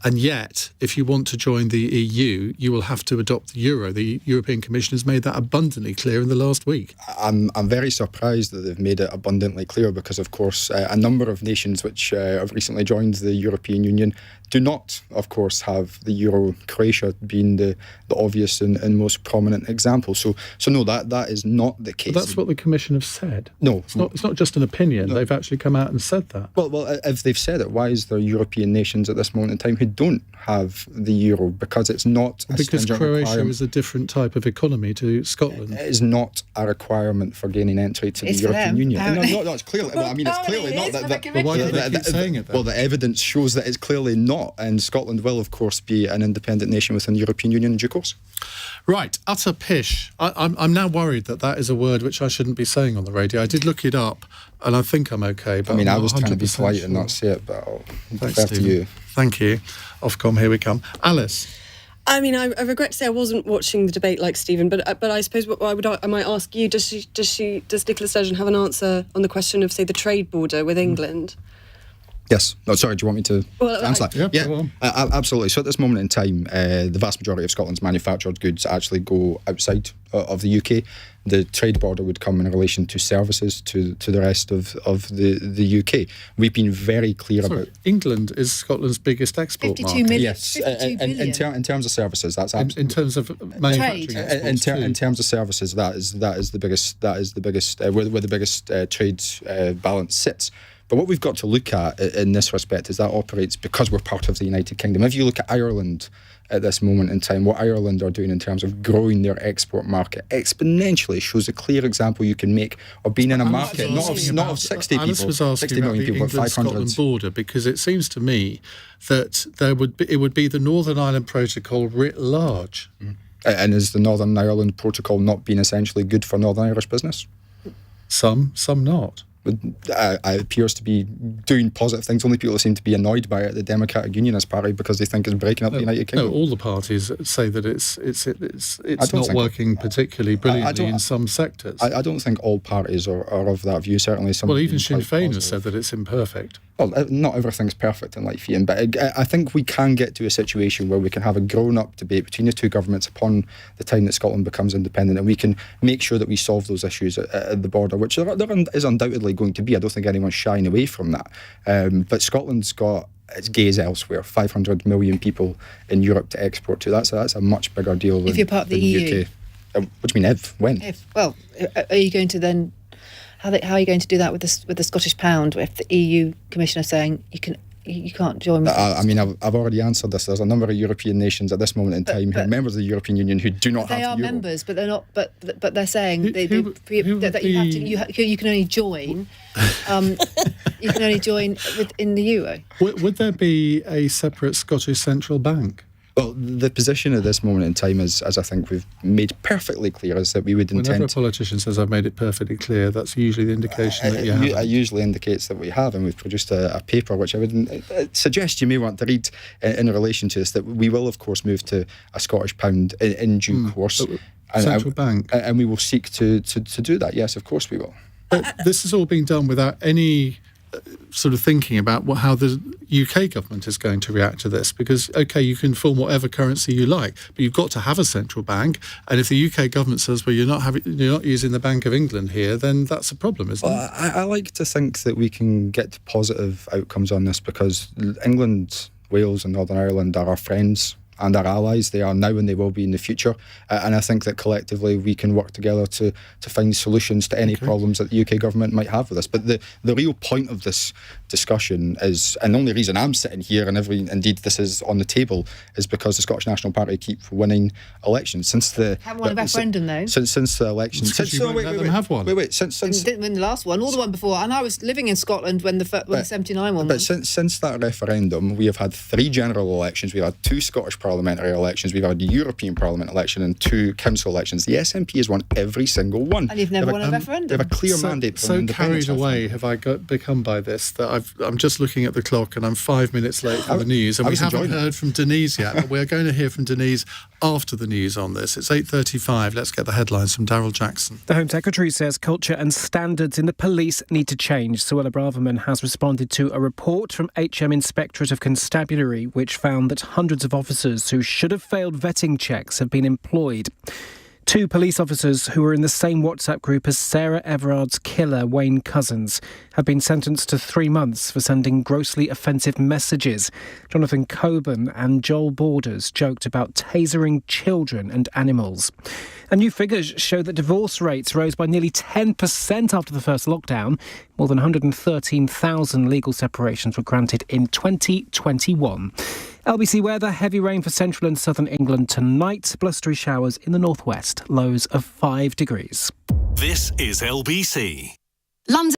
and yet, if you want to join the EU, you will have to adopt the euro. The European Commission has made that abundantly clear in the last week. I'm very surprised that they've made it abundantly clear, because, of course, a number of nations which have recently joined the European Union do not, of course, have the euro, Croatia being the obvious and most prominent example. So no, that is not the case. But that's what the Commission have said. No. It's not just an opinion. No. They've actually come out and said that. Well, if they've said it, why is there European nations at this moment in time who don't have the euro? Because it's not a Because stringent Croatia requirement. is a different type of economy to Scotland. It is not a requirement for gaining entry to It's the for European them, Union. apparently. No, it's clearly. Well, I mean, it's clearly not that. But why do they keep saying it then? Well, the evidence shows that it's clearly not, and Scotland will, of course, be an independent nation within the European Union in due course. Right, utter pish. I'm now worried that is a word which I shouldn't be saying on the radio. I did look it up, and I think I'm okay. But I mean, I'm I not was trying to be 100% polite sure. and not say it, but I'll Thanks, defer to Stephen. you. Thank you. Ofcom, here we come. Alice. I mean, I regret to say I wasn't watching the debate like Stephen, but I suppose what I might ask you: Does Nicola Sturgeon have an answer on the question of, say, the trade border with England? Yes. No, sorry, do you want me to answer that? Go on. Absolutely. So at this moment in time, the vast majority of Scotland's manufactured goods actually go outside of the UK. The trade border would come in relation to services to the rest of the UK. We've been very clear about... England is Scotland's biggest export 52 market. million. Yes, 52 billion. in terms of services, that's In absolutely... terms of manufacturing exports in terms of services, that is the biggest where the biggest trade balance sits. But what we've got to look at in this respect is that operates because we're part of the United Kingdom. If you look at Ireland at this moment in time, what Ireland are doing in terms of growing their export market exponentially shows a clear example you can make of being in a market, not of 60 people, Alice was asking 60 million about the people, but 500. England-Scotland border, because it seems to me that it would be the Northern Ireland Protocol writ large. And is the Northern Ireland Protocol not being essentially good for Northern Irish business? Some not. It appears to be doing positive things. Only people who seem to be annoyed by it, the Democratic Unionist Party, because they think it's breaking up the United Kingdom. No, all the parties say that it's not think- working particularly brilliantly in some sectors. I don't think all parties are of that view. Certainly, some. Well, even Sinn quite Féin positive. has said that it's imperfect. Well, not everything's perfect in life, Ian, but I think we can get to a situation where we can have a grown-up debate between the two governments upon the time that Scotland becomes independent, and we can make sure that we solve those issues at the border, which there is undoubtedly going to be. I don't think anyone's shying away from that. But Scotland's got its gaze elsewhere. 500 million people in Europe to export to. That's a much bigger deal than If you're part of the EU. UK. What do you mean, if? When? Are you going to then? How are you going to do that with the Scottish pound? If the EU Commissioner is saying you can't join. I mean, I've already answered this. There's a number of European nations at this moment in time who are members of the European Union who do not have They are the euro. members, but they're not. But they're saying that you can only join. You can only join in the euro. Would there be a separate Scottish central bank? Well, the position at this moment in time is, as I think we've made perfectly clear, is that we would Whenever a intend... politician says I've made it perfectly clear, that's usually the indication that you have. It usually indicates that we have, and we've produced a paper which I would suggest you may want to read in relation to this, that we will, of course, move to a Scottish pound in due course. Central bank. And we will seek to do that, yes, of course we will. But this is all being done without any sort of thinking about how the UK government is going to react to this, because, OK, you can form whatever currency you like, but you've got to have a central bank. And if the UK government says, well, you're not using the Bank of England here, then that's a problem, isn't it? I like to think that we can get to positive outcomes on this, because England, Wales and Northern Ireland are our friends and our allies. They are now and they will be in the future. And I think that collectively we can work together to find solutions to any problems that the UK government might have with this. But the real point of this discussion is, and the only reason I'm sitting here and indeed this is on the table, is because the Scottish National Party keep winning elections. Haven't won a referendum though. Since the election. Since you won't let them have one. Wait. Since didn't win the last one, or the one before. And I was living in Scotland when the 79 one. But since that referendum, we have had 3 general elections. We've had 2 Scottish parliamentary elections. We've had a European Parliament election and 2 council elections. The SNP has won every single one. And you've never won a referendum. They have a clear mandate from So independence. carried away have I become by this that I'm just looking at the clock and I'm 5 minutes late for the news, and we haven't heard from Denise yet, but we're going to hear from Denise after the news on this. It's 8:35. Let's get the headlines from Daryl Jackson. The Home Secretary says culture and standards in the police need to change. Suella Braverman has responded to a report from HM Inspectorate of Constabulary which found that hundreds of officers who should have failed vetting checks have been employed. 2 police officers who were in the same WhatsApp group as Sarah Everard's killer, Wayne Cousins, have been sentenced to 3 months for sending grossly offensive messages. Jonathan Coburn and Joel Borders joked about tasering children and animals. And new figures show that divorce rates rose by nearly 10% after the first lockdown. More than 113,000 legal separations were granted in 2021. LBC weather, heavy rain for central and southern England tonight. Blustery showers in the northwest, lows of 5 degrees. This is LBC. London.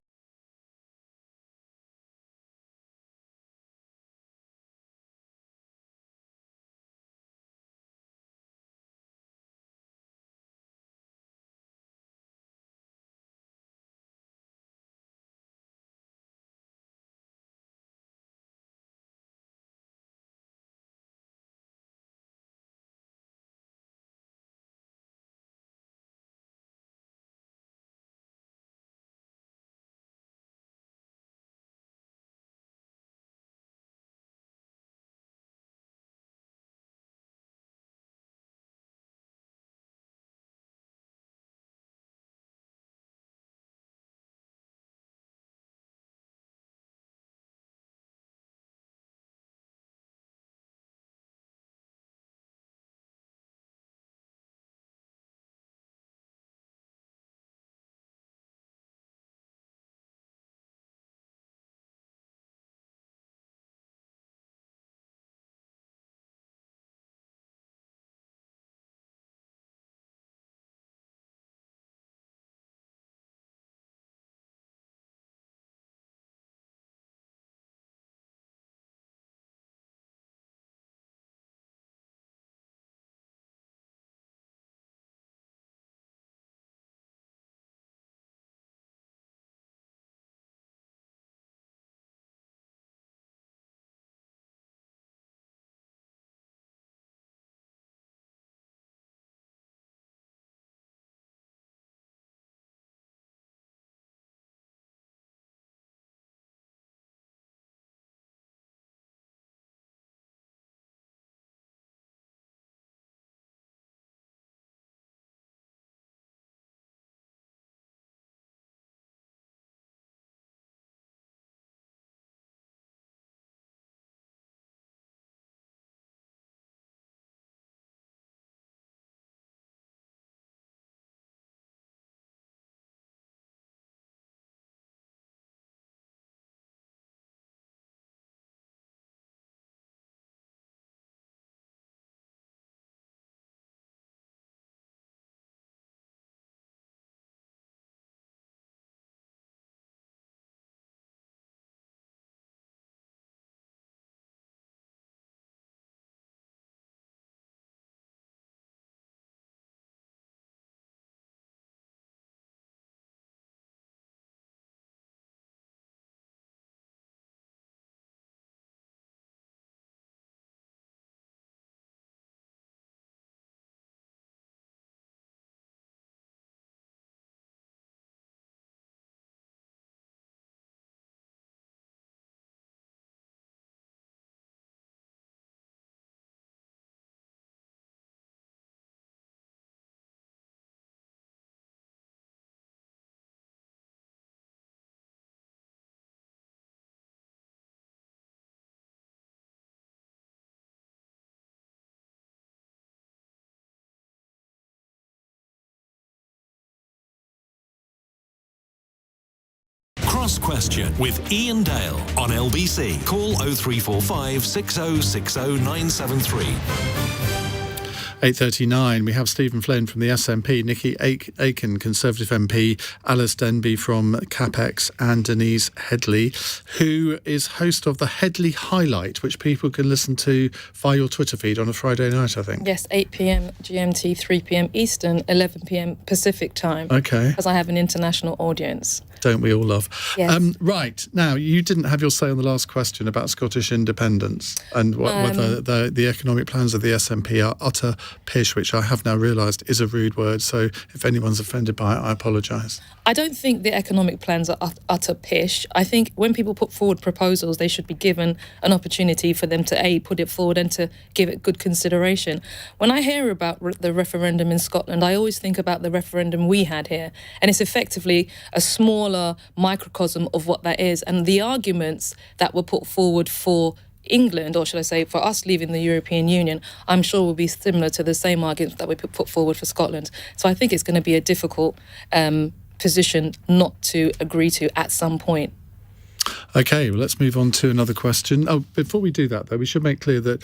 Cross Question with Iain Dale on LBC. Call 0345 6060 973. 8:39, we have Stephen Flynn from the SNP, Nickie Aiken, Conservative MP, Alys Denby from CapX, and Denise Headley, who is host of the Headley Highlight, which people can listen to via your Twitter feed on a Friday night, I think. Yes, 8 p.m. GMT, 3 p.m. Eastern, 11 p.m. Pacific time. Okay. Because I have an international audience. Don't we all love? Yes. Right, now, you didn't have your say on the last question about Scottish independence and whether the economic plans of the SNP are utter pish, which I have now realised is a rude word, so if anyone's offended by it, I apologise. I don't think the economic plans are utter pish. I think when people put forward proposals, they should be given an opportunity for them to, put it forward and to give it good consideration. When I hear about the referendum in Scotland, I always think about the referendum we had here, and it's effectively a smaller microcosm of what that is. And the arguments that were put forward for England, or should I say for us leaving the European Union, I'm sure will be similar to the same arguments that we put forward for Scotland. So I think it's going to be a difficult position not to agree to at some point. OK, well, let's move on to another question. Oh, before we do that, though, we should make clear that,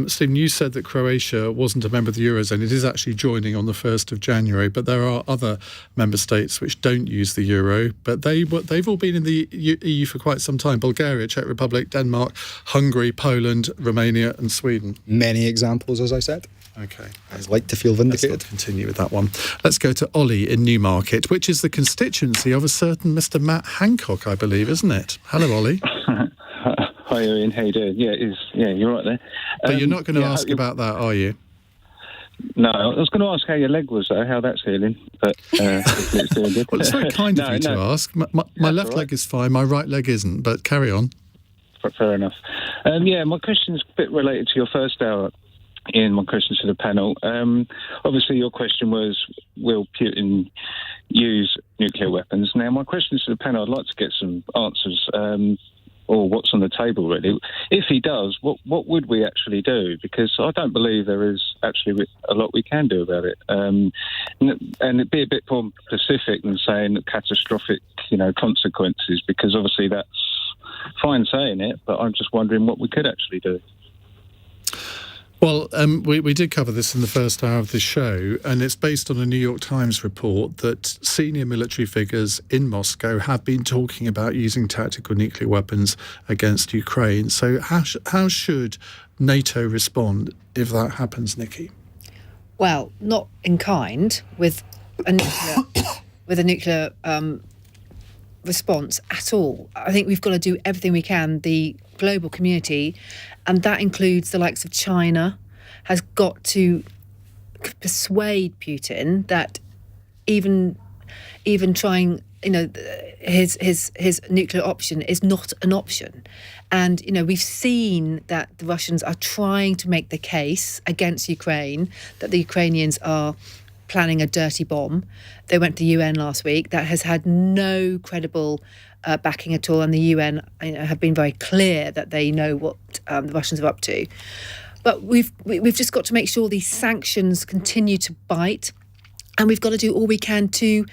Stephen, you said that Croatia wasn't a member of the Eurozone. It is actually joining on the 1st of January, but there are other member states which don't use the euro, but they've all been in the EU for quite some time. Bulgaria, Czech Republic, Denmark, Hungary, Poland, Romania and Sweden. Many examples, as I said. OK. I'd like to feel vindicated. Let's not continue with that one. Let's go to Ollie in Newmarket, which is the constituency of a certain Mr. Matt Hancock, I believe, isn't it? Hello, Ollie. Hi, Ian. How you doing? Yeah, it is. Yeah, you're right there. But you're not going to ask about that, are you? No, I was going to ask how your leg was, though, how that's healing. But it's doing good. Well, it's very kind of you to ask. My left leg is fine, my right leg isn't, but carry on. Fair enough. My question's a bit related to your first hour. In my question to the panel, obviously your question was, will Putin use nuclear weapons? Now, my question to the panel, I'd like to get some answers, or what's on the table, really. If he does, what would we actually do? Because I don't believe there is actually a lot we can do about it. And it'd be a bit more specific than saying catastrophic, consequences, because obviously that's fine saying it, but I'm just wondering what we could actually do. Well, we did cover this in the first hour of the show, and it's based on a New York Times report that senior military figures in Moscow have been talking about using tactical nuclear weapons against Ukraine. So how should NATO respond if that happens, Nickie? Well, not in kind with a nuclear response at all. I think we've got to do everything we can, the global community, and that includes the likes of China, has got to persuade Putin that even trying, his nuclear option is not an option. And, we've seen that the Russians are trying to make the case against Ukraine, that the Ukrainians are planning a dirty bomb. They went to the UN last week. That has had no credible backing at all, and the UN have been very clear that they know what the Russians are up to. But we've just got to make sure these sanctions continue to bite, and we've got to do all we can to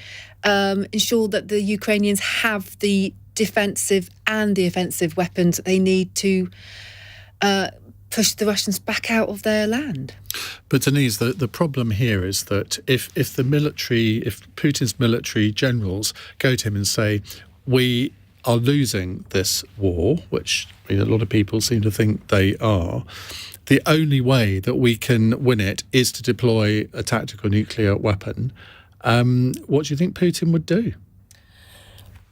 ensure that the Ukrainians have the defensive and the offensive weapons that they need to push the Russians back out of their land. But Denise, the problem here is that if Putin's military generals go to him and say, we are losing this war, which a lot of people seem to think they are, the only way that we can win it is to deploy a tactical nuclear weapon. What do you think Putin would do?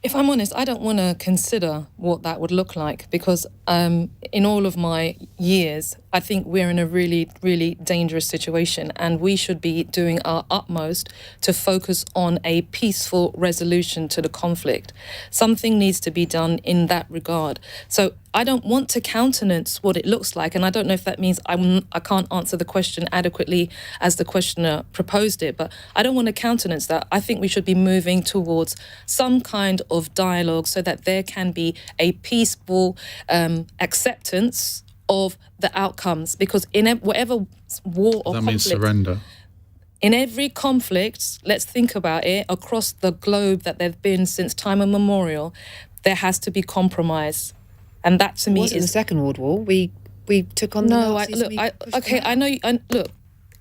If I'm honest, I don't want to consider what that would look like, because in all of my years, I think we're in a really, really dangerous situation, and we should be doing our utmost to focus on a peaceful resolution to the conflict. Something needs to be done in that regard. So I don't want to countenance what it looks like, and I don't know if that means I can't answer the question adequately as the questioner proposed it, but I don't want to countenance that. I think we should be moving towards some kind of dialogue so that there can be a peaceful acceptance of the outcomes, because in whatever war or that conflict, means surrender. In every conflict, let's think about it, across the globe that they've been since time immemorial, there has to be compromise. And that to me wasn't is the Second World War. We took on the Nazis. Look,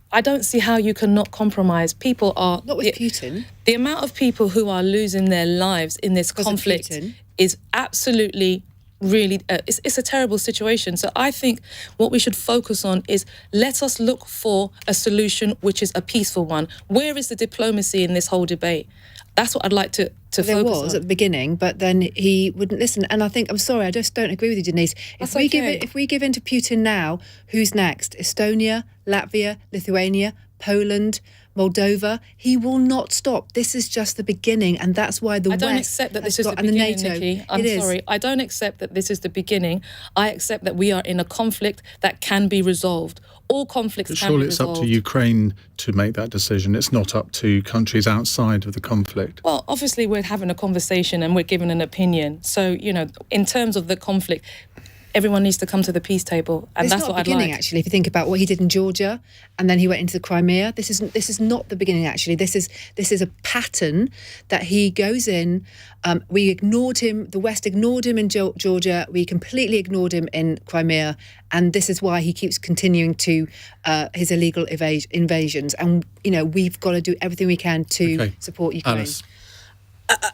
I don't see how you cannot compromise. People are not with Putin. The amount of people who are losing their lives in this conflict is absolutely really it's a terrible situation. So I think what we should focus on is let us look for a solution which is a peaceful one. Where is the diplomacy in this whole debate? That's what I'd like to focus on. There was at the beginning, but then he wouldn't listen. And I think, I'm sorry, I just don't agree with you, Denise. If we give in to Putin now, who's next? Estonia, Latvia, Lithuania, Poland, Moldova. He will not stop. This is just the beginning, and that's why the West I don't accept that this is the and beginning, the NATO. Nickie. I'm sorry. I don't accept that this is the beginning. I accept that we are in a conflict that can be resolved. All conflicts can be resolved. Surely it's up to Ukraine to make that decision. It's not up to countries outside of the conflict. Well, obviously we're having a conversation and we're giving an opinion. So, in terms of the conflict, everyone needs to come to the peace table, and that's what I'd like. It's not the beginning, actually. If you think about what he did in Georgia, and then he went into the Crimea, this is not the beginning. Actually, this is a pattern that he goes in. We ignored him. The West ignored him in Georgia. We completely ignored him in Crimea, and this is why he keeps continuing to his illegal invasions. And we've got to do everything we can to support Ukraine. Alys.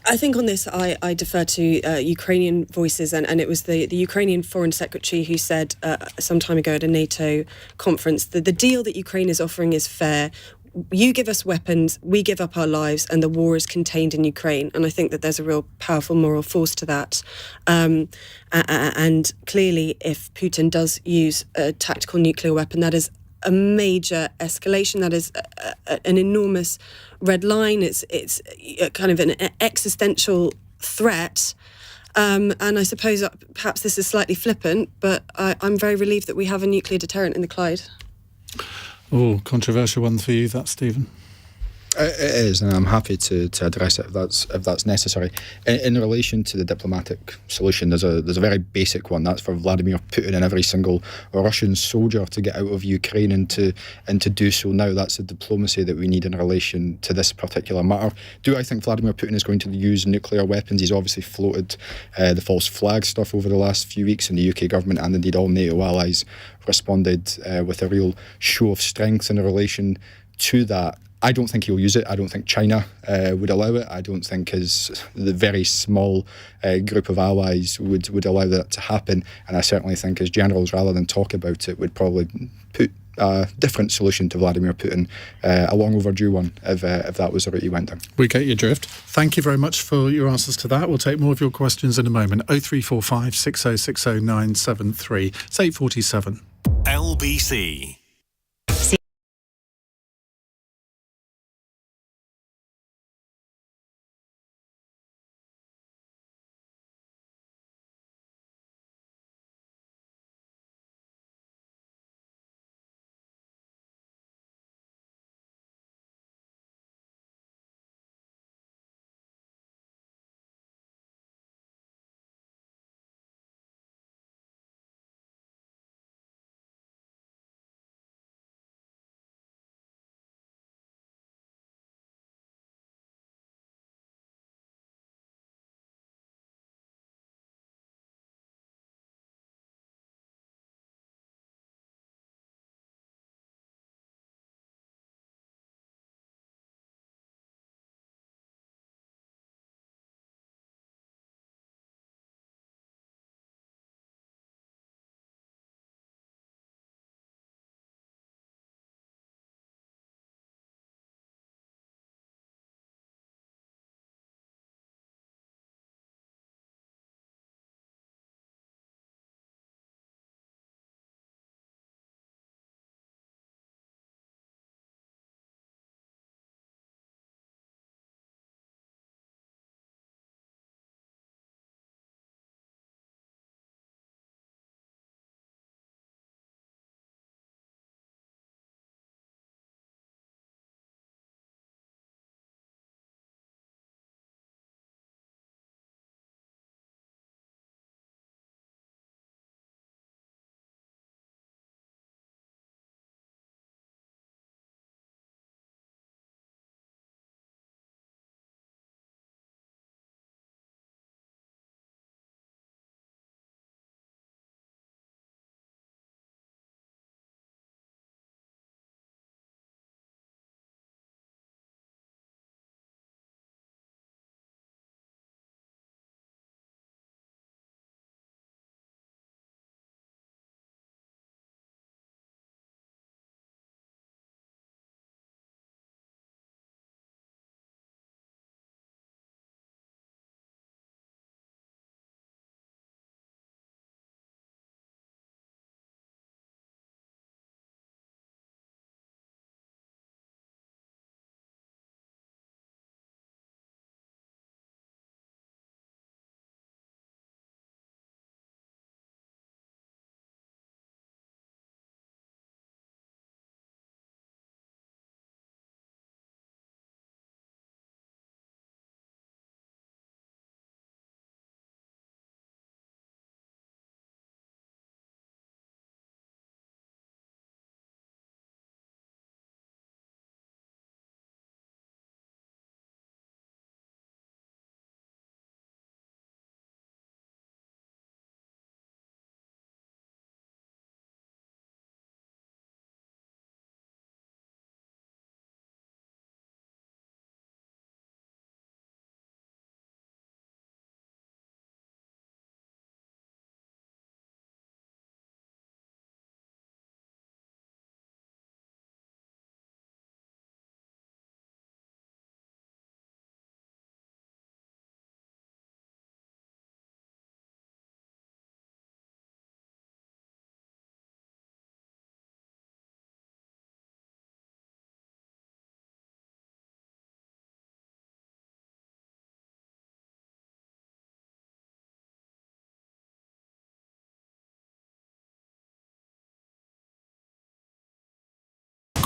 I think on this, I defer to Ukrainian voices, and it was the Ukrainian Foreign Secretary who said some time ago at a NATO conference that the deal that Ukraine is offering is fair. You give us weapons, we give up our lives, and the war is contained in Ukraine. And I think that there's a real powerful moral force to that. And clearly, if Putin does use a tactical nuclear weapon, that is a major escalation. That is an enormous red line. It's kind of an existential threat. And I suppose perhaps this is slightly flippant, but I'm very relieved that we have a nuclear deterrent in the Clyde. Oh, controversial one for you, that, Stephen. It is, and I'm happy to address it if that's necessary. In relation to the diplomatic solution, there's a very basic one. That's for Vladimir Putin and every single Russian soldier to get out of Ukraine and to do so now. That's the diplomacy that we need in relation to this particular matter. Do I think Vladimir Putin is going to use nuclear weapons? He's obviously floated the false flag stuff over the last few weeks, and the UK government and indeed all NATO allies responded with a real show of strength in relation to that. I don't think he'll use it. I don't think China would allow it. I don't think the very small group of allies would allow that to happen. And I certainly think as generals, rather than talk about it, would probably put a different solution to Vladimir Putin, a long overdue one, if that was the route he went down. We get your drift. Thank you very much for your answers to that. We'll take more of your questions in a moment. 0345 6060 973. It's 8:47. LBC.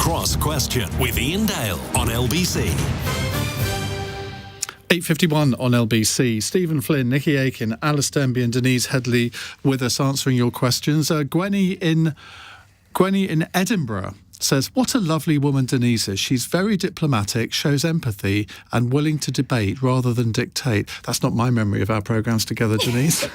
Cross Question with Iain Dale on LBC. 8:51 on LBC. Stephen Flynn, Nickie, Aiken, Alys Denby and Denise Headley with us answering your questions. Gwenny in Edinburgh says, what a lovely woman Denise is. She's very diplomatic, shows empathy and willing to debate rather than dictate. That's not my memory of our programmes together, Denise.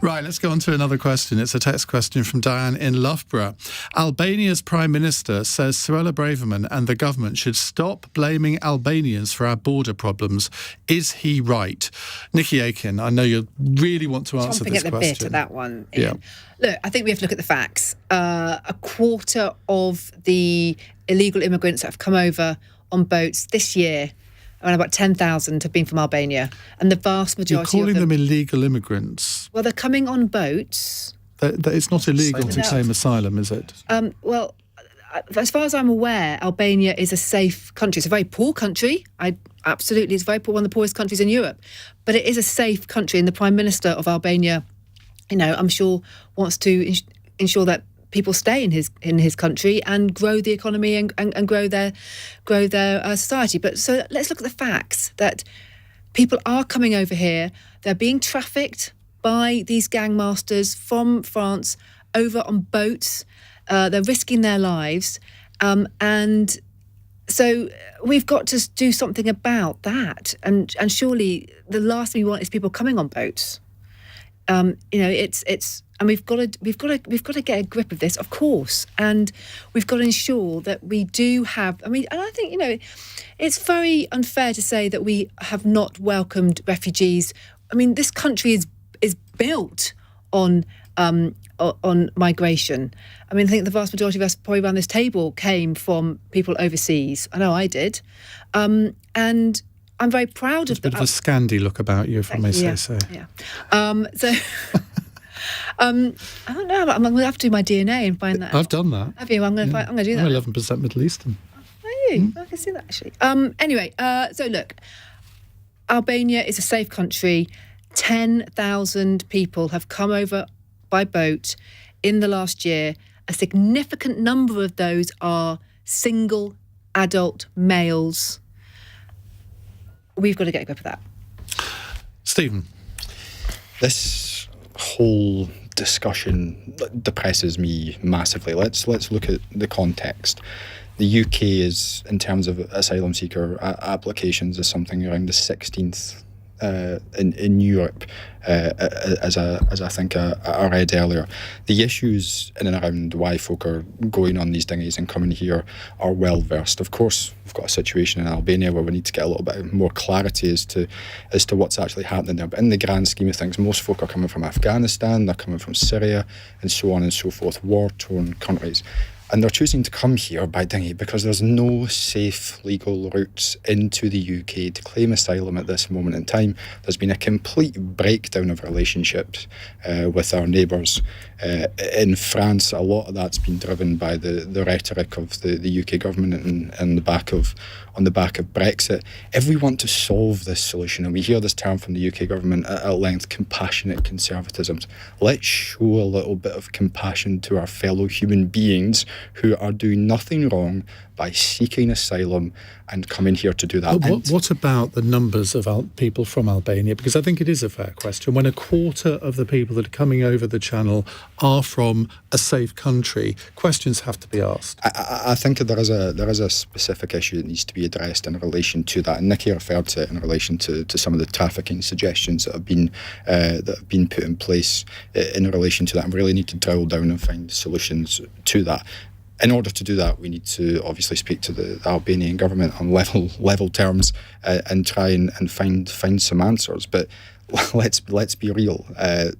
Right, let's go on to another question. It's a text question from Diane in Loughborough. Albania's Prime Minister says Suella Braverman and the government should stop blaming Albanians for our border problems. Is he right? Nickie Aiken, I know you really want to answer this question. Chomping at the bit at that one, Iain. Yeah. Look, I think we have to look at the facts. A quarter of the illegal immigrants that have come over on boats this year, around about 10,000, have been from Albania. And the vast majority You're calling of them... them illegal immigrants? Well, they're coming on boats. It's not illegal to claim asylum, is it? Well, as far as I'm aware, Albania is a safe country. It's a very poor country. Absolutely, it's very poor, one of the poorest countries in Europe. But it is a safe country, and the Prime Minister of Albania, I'm sure, wants to ensure that people stay in his country and grow the economy and grow their society. But so let's look at the facts that people are coming over here. They're being trafficked by these gangmasters from France over on boats. They're risking their lives, and so we've got to do something about that. And surely the last thing we want is people coming on boats. It's and we've got to get a grip of this, of course, and we've got to ensure that we do have. And I think it's very unfair to say that we have not welcomed refugees. This country is built on migration. I think the vast majority of us probably around this table came from people overseas. I know I did, and I'm very proud of them. There's a bit of a Scandi look about you, if I may say so. Yeah. I don't know. I'm going to have to do my DNA and find that. I've done that. Have you? I'm going to do that. I'm 11% Middle Eastern. Are you? I can see that actually. Anyway, so look, Albania is a safe country. 10,000 people have come over by boat in the last year. A significant number of those are single adult males. We've got to get a grip of that. Stephen. This whole discussion depresses me massively. Let's look at the context. The UK is, in terms of asylum seeker applications, is something around the 16th in Europe, as I think I read earlier. The issues in and around why folk are going on these dinghies and coming here are well versed. Of course, we've got a situation in Albania where we need to get a little bit more clarity as to what's actually happening there. But in the grand scheme of things, most folk are coming from Afghanistan, they're coming from Syria, and so on and so forth, war-torn countries. And they're choosing to come here by dinghy because there's no safe legal routes into the UK to claim asylum at this moment in time. There's been a complete breakdown of relationships with our neighbours. In France, a lot of that's been driven by the rhetoric of the UK government on the back of Brexit. If we want to solve this solution, and we hear this term from the UK government at length, compassionate conservatism, let's show a little bit of compassion to our fellow human beings who are doing nothing wrong by seeking asylum and coming here to do that. What about the numbers of people from Albania? Because I think it is a fair question. When a quarter of the people that are coming over the channel are from a safe country, questions have to be asked. I think that there is a specific issue that needs to be addressed in relation to that. And Nickie referred to it in relation to some of the trafficking suggestions that have been put in place in relation to that, and really need to drill down and find solutions to that. In order to do that, we need to obviously speak to the Albanian government on level terms and try and find some answers. But let's be real.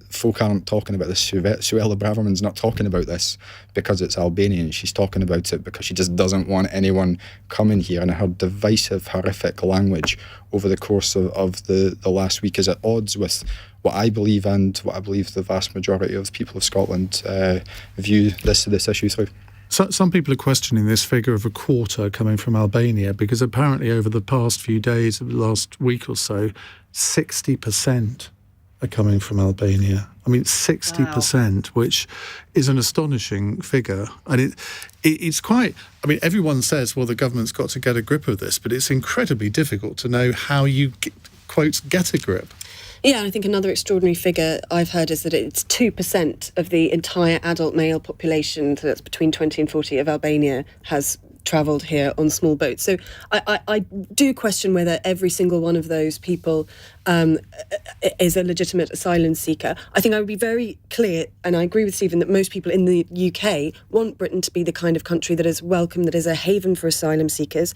Folk aren't talking about this. Suella Braverman's not talking about this because it's Albanian. She's talking about it because she just doesn't want anyone coming here. And her divisive, horrific language over the course of the last week is at odds with what I believe and what I believe the vast majority of the people of Scotland view this issue through. So, some people are questioning this figure of a quarter coming from Albania because apparently over the past few days, the last week or so, 60% are coming from Albania. I mean, 60%, which is an astonishing figure. And it's quite... I mean, everyone says, well, the government's got to get a grip of this, but it's incredibly difficult to know how you, quote, get a grip. Yeah, I think another extraordinary figure I've heard is that it's 2% of the entire adult male population, so that's between 20 and 40 of Albania, has travelled here on small boats. So I do question whether every single one of those people is a legitimate asylum seeker. I think I would be very clear, and I agree with Stephen, that most people in the UK want Britain to be the kind of country that is welcome, that is a haven for asylum seekers.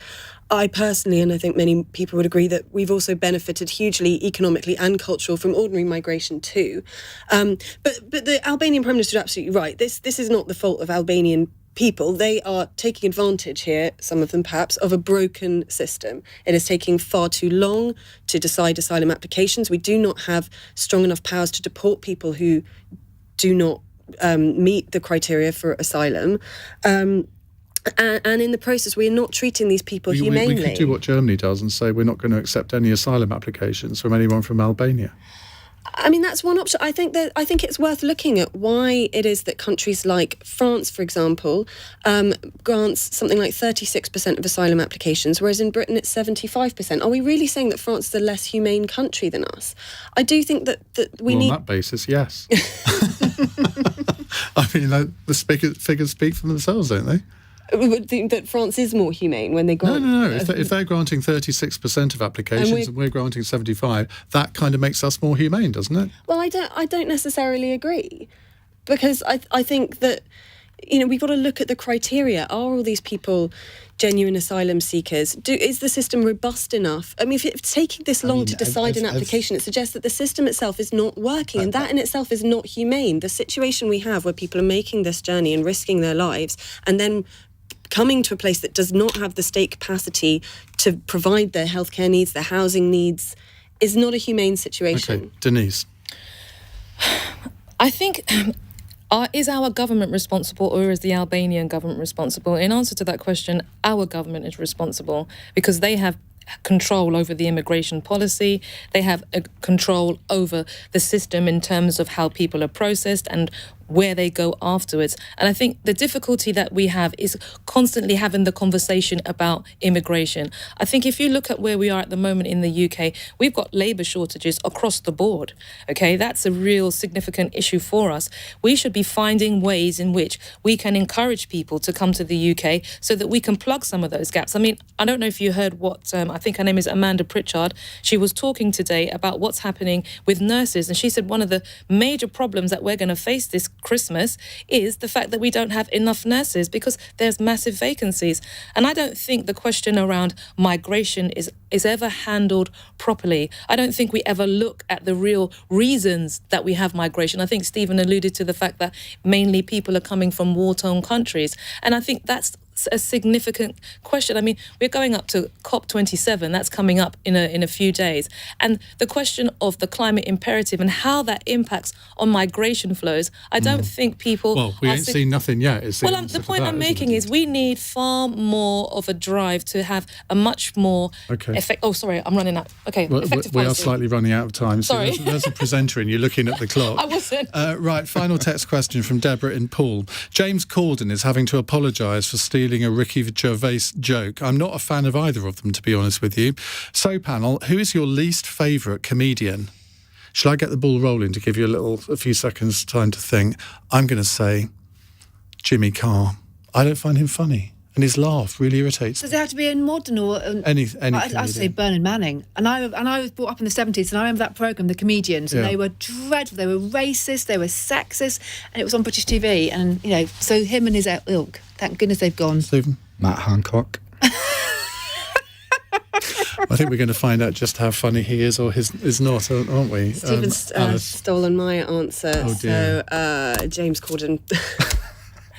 I personally, and I think many people would agree, that we've also benefited hugely economically and culturally from ordinary migration too. But the Albanian Prime Minister is absolutely right. This is not the fault of Albanian people. They are taking advantage here, some of them perhaps, of a broken system. It is taking far too long to decide asylum applications. We do not have strong enough powers to deport people who do not meet the criteria for asylum. And in the process, we are not treating these people humanely. We could do what Germany does and say we're not going to accept any asylum applications from anyone from Albania. I mean, that's one option. I think it's worth looking at why it is that countries like France, for example, grants something like 36% of asylum applications, whereas in Britain it's 75%. Are we really saying that France is a less humane country than us? I do think that we need... On that basis, yes. I mean, the figures speak for themselves, don't they? Would think that France is more humane when they grant... No. If they're granting 36% of applications and we're granting 75%, that kind of makes us more humane, doesn't it? Well, I don't necessarily agree, because I think that, we've got to look at the criteria. Are all these people genuine asylum seekers? Is the system robust enough? I mean, if it's taking this long to decide an application, it suggests that the system itself is not working, and that in itself is not humane. The situation we have where people are making this journey and risking their lives and then coming to a place that does not have the state capacity to provide their healthcare needs, their housing needs, is not a humane situation. Okay, Denise. I think, is our government responsible or is the Albanian government responsible? In answer to that question, our government is responsible because they have control over the immigration policy. They have a control over the system in terms of how people are processed and where they go afterwards. And I think the difficulty that we have is constantly having the conversation about immigration. I think if you look at where we are at the moment in the UK, we've got labour shortages across the board. Okay, that's a real significant issue for us. We should be finding ways in which we can encourage people to come to the UK so that we can plug some of those gaps. I mean, I don't know if you heard what, I think her name is Amanda Pritchard. She was talking today about what's happening with nurses. And she said one of the major problems that we're going to face this Christmas is the fact that we don't have enough nurses because there's massive vacancies. And I don't think the question around migration is ever handled properly. I don't think we ever look at the real reasons that we have migration. I think Stephen alluded to the fact that mainly people are coming from war-torn countries. And I think that's a significant question. I mean, we're going up to COP27. That's coming up in a few days. And the question of the climate imperative and how that impacts on migration flows, I don't think people... Well, we ain't seen nothing yet. The point I'm making is we need far more of a drive to have a much more... Oh, sorry, I'm running out. Okay, effective we policy. are slightly running out of time. Sorry. So there's a presenter and you're looking at the clock. I wasn't. Right, final text question from Deborah in Poole. James Corden is having to apologise for stealing a Ricky Gervais joke. I'm not a fan of either of them, to be honest with you. So, panel, who is your least favourite comedian? Shall I get the ball rolling to give you a few seconds time to think? I'm going to say Jimmy Carr. I don't find him funny, and his laugh really irritates me. Does it have to be in modern or any I'd say Bernard Manning. And I was brought up in the 70s, and I remember that programme, The Comedians, and they were dreadful. They were racist, they were sexist, and it was on British TV. And so him and his ilk. Thank goodness they've gone. Stephen? Matt Hancock. I think we're going to find out just how funny he is or is not, aren't we? Stephen's stolen my answer. Oh dear. So James Corden.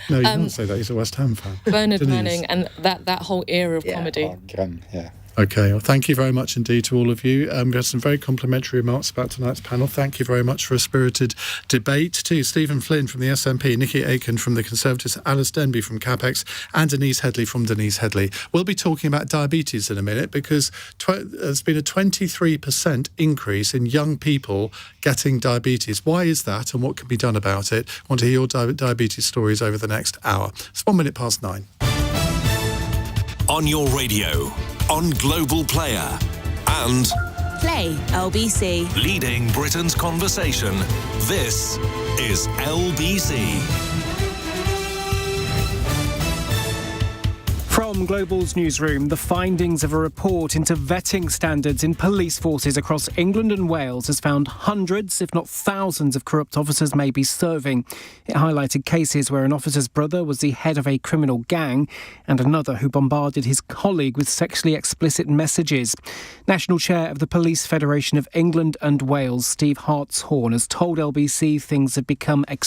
No, you can't say that. He's a West Ham fan. Bernard Manning and that whole era of comedy. Grim, yeah. OK, well, thank you very much indeed to all of you. We had some very complimentary remarks about tonight's panel. Thank you very much for a spirited debate. To Stephen Flynn from the SNP, Nickie Aiken from the Conservatives, Alys Denby from CapX and Denise Headley from Denise Headley. We'll be talking about diabetes in a minute because there's been a 23% increase in young people getting diabetes. Why is that and what can be done about it? I want to hear your diabetes stories over the next hour. It's 9:01. On your radio, on Global Player, and Play LBC. leading Britain's conversation. This is LBC. From Global's newsroom, the findings of a report into vetting standards in police forces across England and Wales has found hundreds, if not thousands, of corrupt officers may be serving. It highlighted cases where an officer's brother was the head of a criminal gang and another who bombarded his colleague with sexually explicit messages. National Chair of the Police Federation of England and Wales, Steve Hartshorn, has told LBC things have become